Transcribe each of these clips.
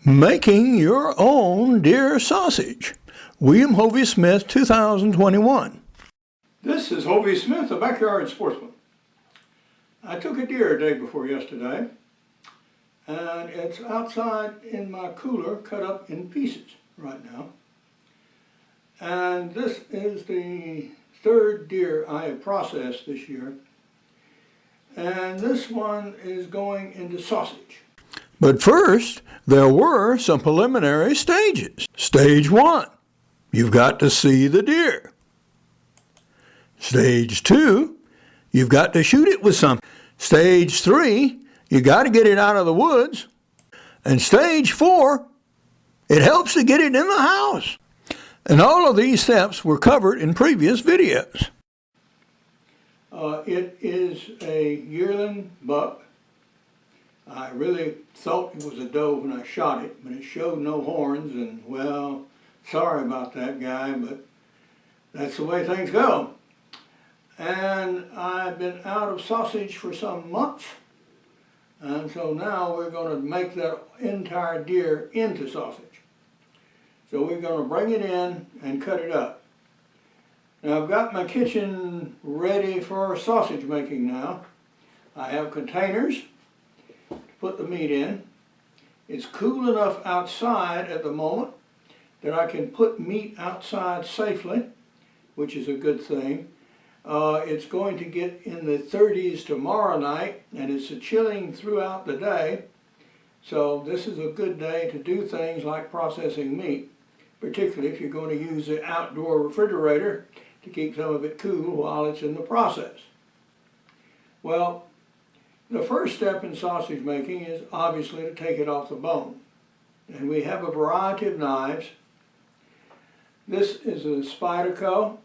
Making Your Own Deer Sausage. William Hovey Smith, 2021. This is Hovey Smith, a backyard sportsman. I took a deer day before yesterday, and it's outside in my cooler cut up in pieces right now. And this is the third deer I have processed this year. And this one is going into sausage. But first, there were some preliminary stages. Stage 1, you've got to see the deer. Stage 2, you've got to shoot it with something. Stage 3, you got to get it out of the woods. And stage 4, it helps to get it in the house. And all of these steps were covered in previous videos. It is a yearling buck. I really thought it was a doe when I shot it, but it showed no horns, and well, sorry about that, guy, but that's the way things go. And I've been out of sausage for some months, and so now we're going to make that entire deer into sausage. So we're going to bring it in and cut it up. Now I've got my kitchen ready for sausage making now. I have containers to put the meat in. It's cool enough outside at the moment that I can put meat outside safely, which is a good thing. It's going to get in the 30s tomorrow night, and it's chilling throughout the day. So this is a good day to do things like processing meat, particularly if you're going to use the outdoor refrigerator to keep some of it cool while it's in the process. Well, the first step in sausage making is obviously to take it off the bone. And we have a variety of knives. This is a Spyderco.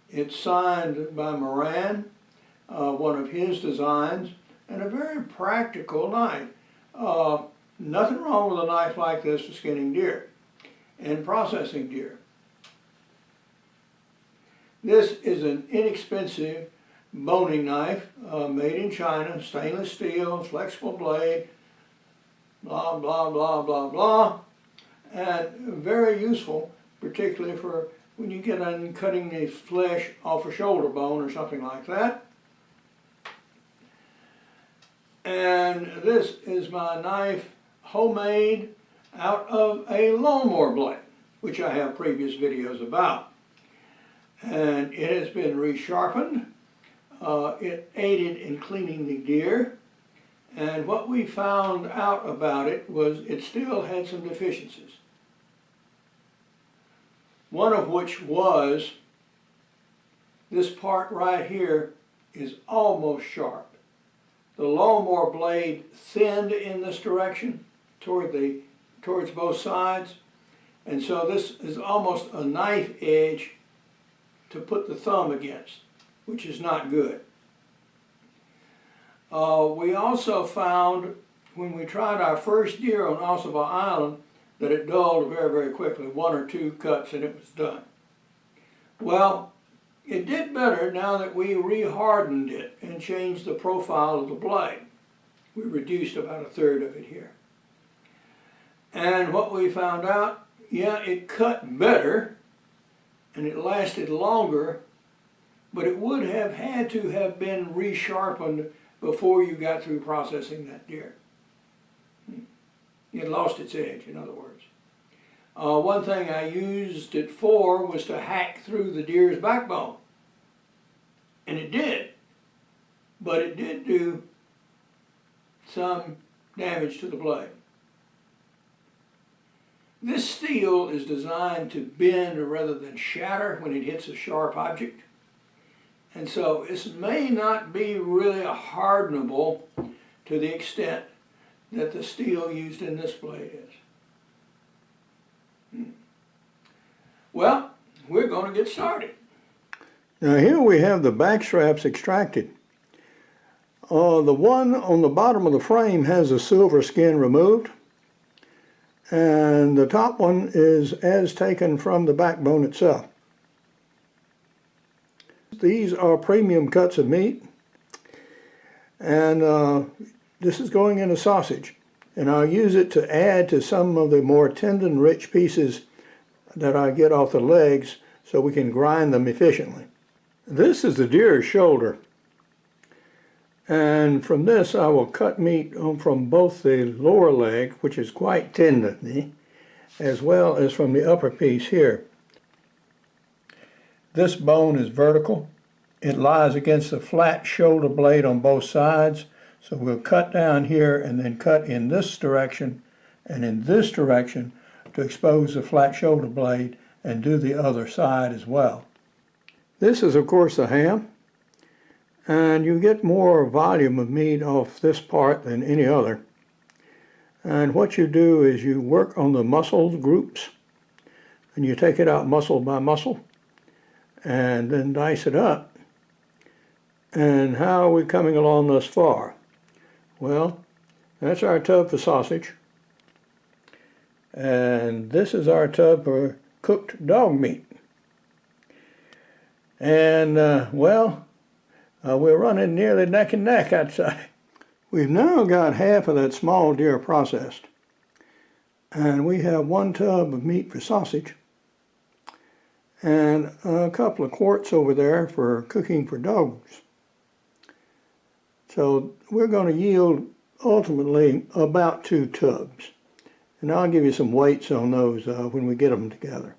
It's signed by Moran, one of his designs, and a very practical knife. Nothing wrong with a knife like this for skinning deer and processing deer. This is an inexpensive boning knife made in China, stainless steel, flexible blade, blah, blah, blah, blah, blah, and very useful, particularly for when you get on cutting the flesh off a shoulder bone or something like that. And this is my knife, homemade out of a lawnmower blade, which I have previous videos about. And it has been resharpened. It aided in cleaning the deer. And what we found out about it was it still had some deficiencies. One of which was this part right here is almost sharp. The lawnmower blade thinned in this direction towards both sides. And so this is almost a knife edge to put the thumb against, which is not good. We also found when we tried our first deer on Ossabaw Island that it dulled very, very quickly, 1 or 2 cuts and it was done. Well, it did better now that we re-hardened it and changed the profile of the blade. We reduced about 1/3 of it here. And what we found out, yeah, it cut better and it lasted longer, but it would have had to have been resharpened before you got through processing that deer. It lost its edge, in other words. One thing I used it for was to hack through the deer's backbone. And it did. But it did do some damage to the blade. This steel is designed to bend rather than shatter when it hits a sharp object. And so this may not be really hardenable to the extent that the steel used in this blade is. Well, we're going to get started. Now here we have the back straps extracted. The one on the bottom of the frame has the silver skin removed, and the top one is as taken from the backbone itself. These are premium cuts of meat, and this is going into sausage. and I'll use it to add to some of the more tendon-rich pieces that I get off the legs so we can grind them efficiently. This is the deer's shoulder, and from this I will cut meat from both the lower leg, which is quite tendony, as well as from the upper piece here. This bone is vertical. It lies against the flat shoulder blade on both sides, so we'll cut down here and then cut in this direction and in this direction to expose the flat shoulder blade and do the other side as well. This is of course the ham, and you get more volume of meat off this part than any other. And what you do is you work on the muscle groups and you take it out muscle by muscle and then dice it up. And how are we coming along thus far? Well, that's our tub for sausage, and this is our tub for cooked dog meat. And we're running nearly neck and neck, I'd say. We've now got half of that small deer processed, and we have 1 tub of meat for sausage and a couple of quarts over there for cooking for dogs. So we're going to yield ultimately about 2 tubs, and I'll give you some weights on those when we get them together.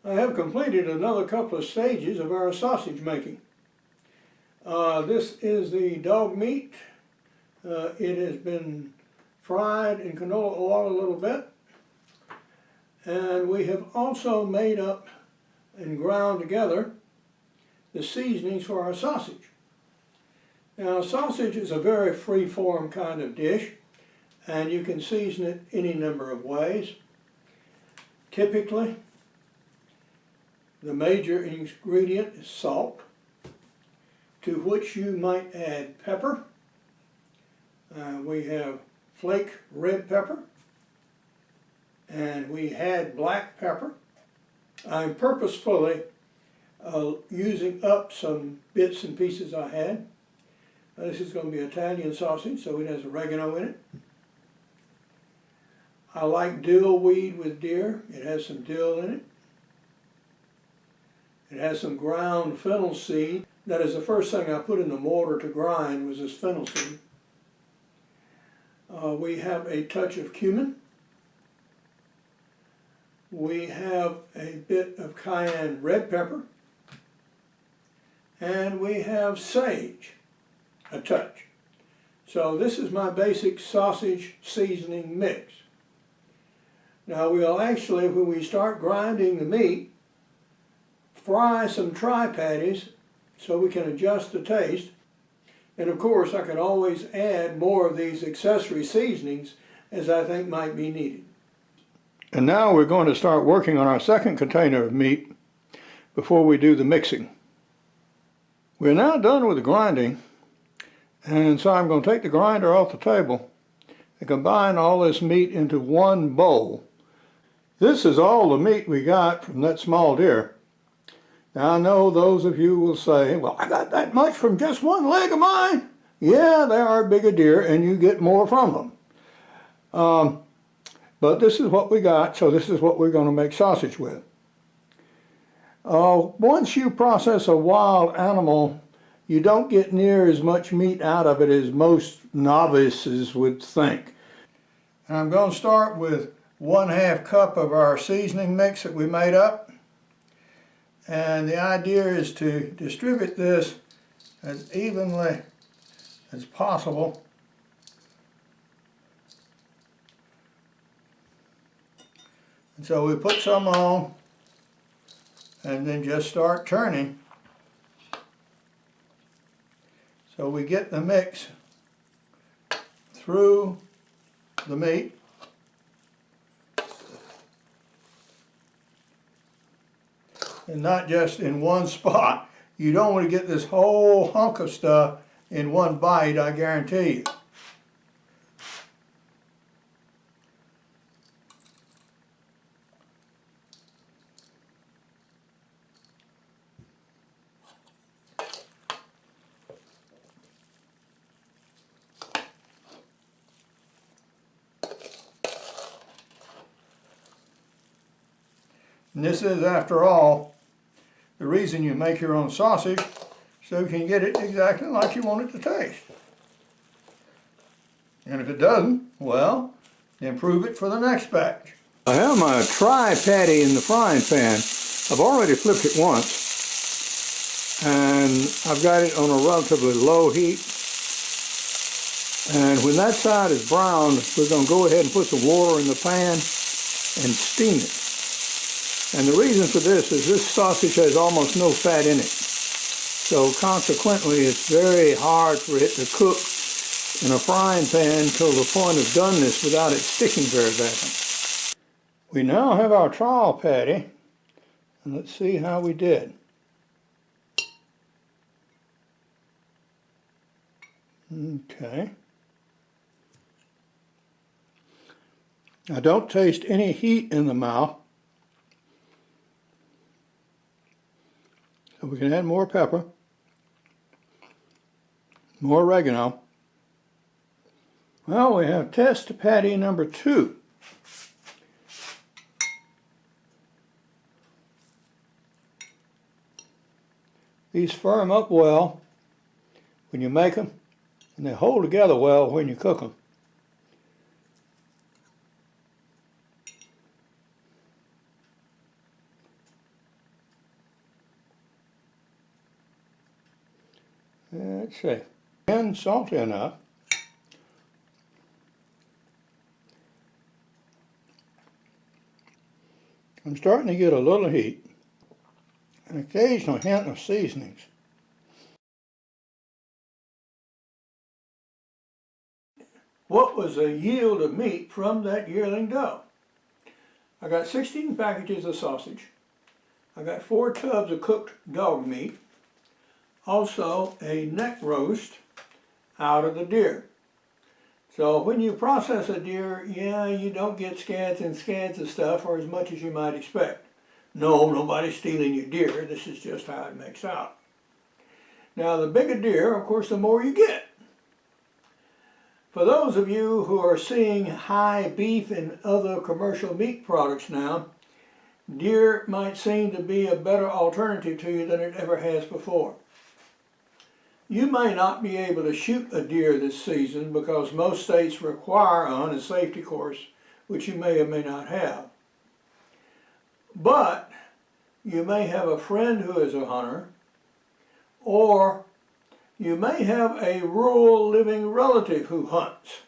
I have completed another couple of stages of our sausage making. This is the dog meat. It has been fried in canola oil a little bit, and we have also made up and ground together the seasonings for our sausage. Now, sausage is a very free-form kind of dish, and you can season it any number of ways. Typically, the major ingredient is salt, to which you might add pepper. We have flake red pepper, and we had black pepper. I'm purposefully using up some bits and pieces I had. This is going to be Italian sausage, so it has oregano in it. I like dill weed with deer. It has some dill in it. It has some ground fennel seed. That is the first thing I put in the mortar to grind, was this fennel seed. We have a touch of cumin. We have a bit of cayenne red pepper. And we have sage, a touch. So this is my basic sausage seasoning mix. Now we'll actually, when we start grinding the meat, fry some tri-patties so we can adjust the taste. And of course I can always add more of these accessory seasonings as I think might be needed. And now we're going to start working on our second container of meat before we do the mixing. We're now done with the grinding, and so I'm going to take the grinder off the table and combine all this meat into one bowl. This is all the meat we got from that small deer. Now I know those of you will say, well, I got that much from just one leg of mine. Yeah, they are bigger deer and you get more from them. But this is what we got, so this is what we're going to make sausage with. Once you process a wild animal, you don't get near as much meat out of it as most novices would think. And I'm going to start with 1/2 cup of our seasoning mix that we made up. And the idea is to distribute this as evenly as possible. And so we put some on and then just start turning so we get the mix through the meat. And not just in one spot. You don't want to get this whole hunk of stuff in one bite, I guarantee you. And this is, after all, the reason you make your own sausage, so you can get it exactly like you want it to taste. And if it doesn't, well, improve it for the next batch. I have my tri-patty in the frying pan. I've already flipped it once, and I've got it on a relatively low heat. And when that side is browned, we're going to go ahead and put some water in the pan and steam it. And the reason for this is this sausage has almost no fat in it. So consequently, it's very hard for it to cook in a frying pan till the point of doneness without it sticking very badly. We now have our trial patty, and let's see how we did. Okay. I don't taste any heat in the mouth. So we can add more pepper, more oregano. Well, we have test patty number 2. These firm up well when you make them, and they hold together well when you cook them. Let's see, and salty enough. I'm starting to get a little heat, an occasional hint of seasonings. What was the yield of meat from that yearling doe? I got 16 packages of sausage. I got 4 tubs of cooked dog meat. Also a neck roast out of the deer. So when you process a deer, yeah, you don't get scads and scads of stuff, or as much as you might expect. No, nobody's stealing your deer. This is just how it makes out. Now, the bigger deer, of course, the more you get. For those of you who are seeing high beef and other commercial meat products now, deer might seem to be a better alternative to you than it ever has before. You may not be able to shoot a deer this season because most states require a hunting safety course, which you may or may not have. But you may have a friend who is a hunter, or you may have a rural living relative who hunts,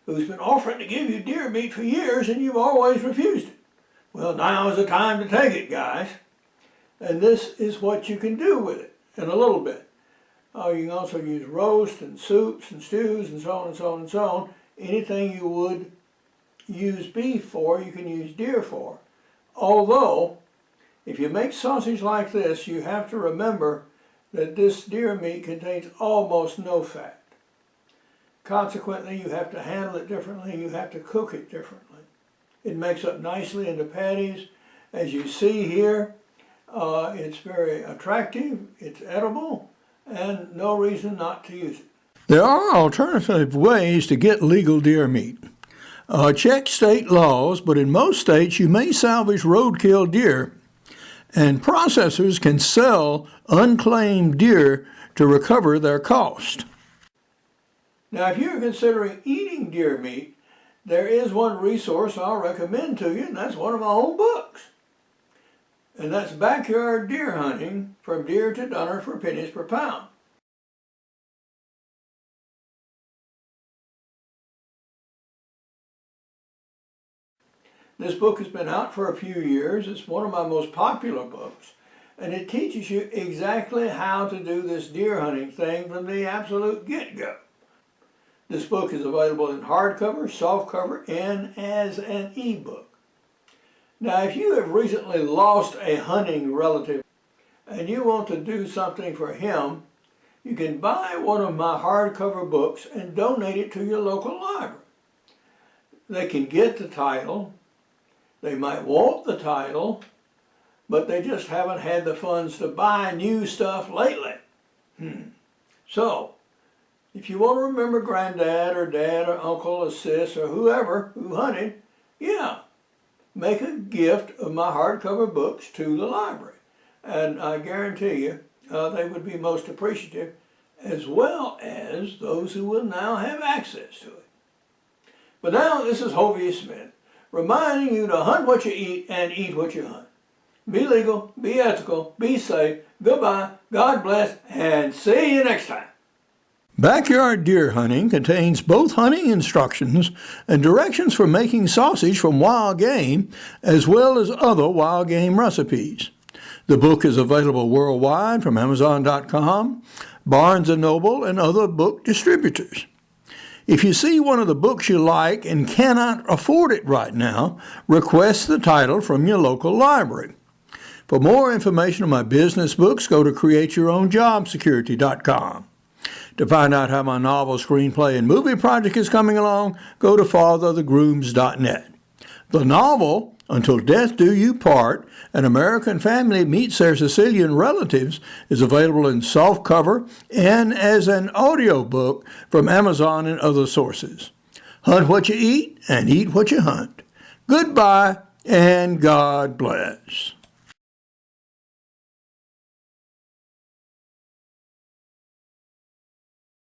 who's been offering to give you deer meat for years and you've always refused it. Well, now is the time to take it, guys. And this is what you can do with it in a little bit. You can also use roast and soups and stews and so on and so on and so on. Anything you would use beef for, you can use deer for. Although, if you make sausage like this, you have to remember that this deer meat contains almost no fat. Consequently, you have to handle it differently, you have to cook it differently. It makes up nicely into patties. As you see here, it's very attractive, it's edible, and no reason not to use it. There are alternative ways to get legal deer meat. Check state laws, but in most states you may salvage roadkill deer, and processors can sell unclaimed deer to recover their cost. Now, if you're considering eating deer meat, there is one resource I'll recommend to you, and that's one of my own books. And that's Backyard Deer Hunting, From Deer to Dunner for Pennies per Pound. This book has been out for a few years. It's one of my most popular books. And it teaches you exactly how to do this deer hunting thing from the absolute get-go. This book is available in hardcover, softcover, and as an e-book. Now, if you have recently lost a hunting relative and you want to do something for him, you can buy one of my hardcover books and donate it to your local library. They can get the title. They might want the title, but they just haven't had the funds to buy new stuff lately. So, if you want to remember granddad or dad or uncle or sis or whoever who hunted, yeah, make a gift of my hardcover books to the library. And I guarantee you they would be most appreciative, as well as those who will now have access to it. But now this is Hovey Smith, reminding you to hunt what you eat and eat what you hunt. Be legal, be ethical, be safe. Goodbye, God bless, and see you next time. Backyard deer hunting contains both hunting instructions and directions for making sausage from wild game, as well as other wild game recipes. The book is available worldwide from Amazon.com, Barnes & Noble, and other book distributors. If you see one of the books you like and cannot afford it right now, request the title from your local library. For more information on my business books, go to CreateYourOwnJobSecurity.com. To find out how my novel, screenplay, and movie project is coming along, go to FatherTheGrooms.net. The novel, Until Death Do You Part, An American Family Meets Their Sicilian Relatives, is available in softcover and as an audiobook from Amazon and other sources. Hunt what you eat and eat what you hunt. Goodbye and God bless.